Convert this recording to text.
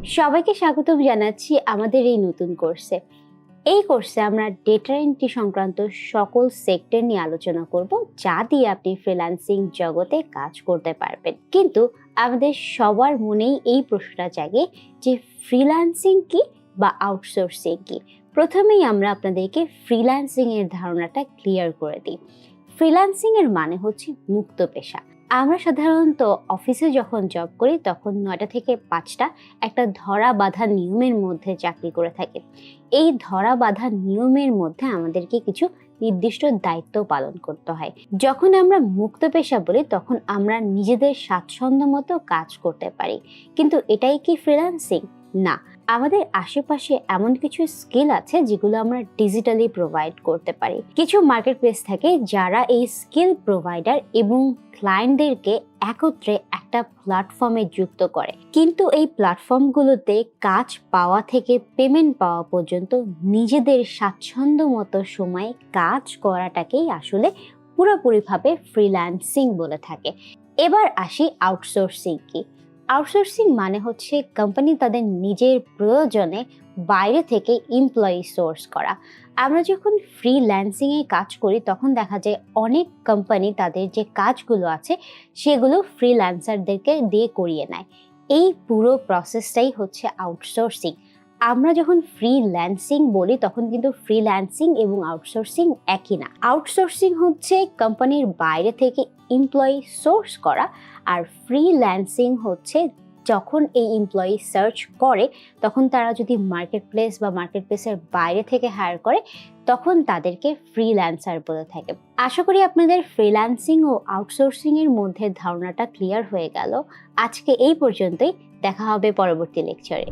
সবাইকে স্বাগতম জানাচ্ছি আমাদের এই নতুন কোর্সে। এই কোর্সে আমরা ডেটা এন্ট্রি সংক্রান্ত সকল সেক্টর নিয়ে আলোচনা করব, যা দিয়ে আপনি ফ্রিল্যান্সিং জগতে কাজ করতে পারবেন। কিন্তু আমাদের সবার মনেই এই প্রশ্নটা জাগে যে ফ্রিল্যান্সিং কি বা আউটসোর্সিং কি। প্রথমেই আমরা আপনাদেরকে ফ্রিল্যান্সিং এর ধারণাটা ক্লিয়ার করে দিই। ফ্রিল্যান্সিং এর মানে হচ্ছে মুক্ত পেশা। আমরা সাধারণত অফিসে যখন জব করি তখন 9টা থেকে 5টা একটা ধরা বাঁধা নিয়মের মধ্যে চাকরি করে থাকি। এই ধরা বাঁধা নিয়মের মধ্যে আমাদেরকে কিছু নির্দিষ্ট দায়িত্ব পালন করতে হয়। যখন আমরা মুক্ত পেশা বলি তখন আমরা নিজেদের স্বাচ্ছন্দ্য মতো কাজ করতে পারি। কিন্তু এটাই কি ফ্রিল্যান্সিং? না, আমাদের আশেপাশে এমন কিছু স্কিল আছে যেগুলো আমরা ডিজিটালি প্রোভাইড করতে পারি। কিছু মার্কেট প্লেস থাকে যারা এই স্কিল প্রোভাইডার এবং ক্লায়েন্টদেরকে একত্রে একটা প্ল্যাটফর্মে যুক্ত করে। কিন্তু এই প্ল্যাটফর্মগুলোতে কাজ পাওয়া থেকে পেমেন্ট পাওয়া পর্যন্ত নিজেদের স্বাচ্ছন্দ্য মতো সময়ে কাজ করাটাকেই আসলে পুরোপুরিভাবে ফ্রিল্যান্সিং বলে থাকে। এবার আসি আউটসোর্সিং কি। আউটসোর্সিং মানে হচ্ছে কোম্পানি তাদের নিজের প্রয়োজনে বাইরে থেকে এমপ্লয়ি সোর্স করা। আমরা যখন ফ্রিল্যান্সিং এ কাজ করি তখন দেখা যায় অনেক কোম্পানি তাদের যে কাজগুলো আছে সেগুলো ফ্রিল্যান্সারদেরকে দিয়ে করিয়ে নেয়। এই পুরো প্রসেসটাই হচ্ছে আউটসোর্সিং। আমরা যখন ফ্রিল্যান্সিং বলি তখন কিন্তু ফ্রিল্যান্সিং এবং আউটসোর্সিং একই না। আউটসোর্সিং হচ্ছে কোম্পানির বাইরে থেকে এমপ্লয়ি সোর্স করা, আর ফ্রিল্যান্সিং হচ্ছে যখন এই এমপ্লয়ি সার্চ করে তখন তারা যদি মার্কেট প্লেস বা মার্কেট প্লেসের বাইরে থেকে হায়ার করে তখন তাদেরকে ফ্রিল্যান্সার বলে থাকে। আশা করি আপনাদের ফ্রিল্যান্সিং ও আউটসোর্সিং এর মধ্যে ধারণাটা ক্লিয়ার হয়ে গেল। আজকে এই পর্যন্তই, দেখা হবে পরবর্তী লেকচারে।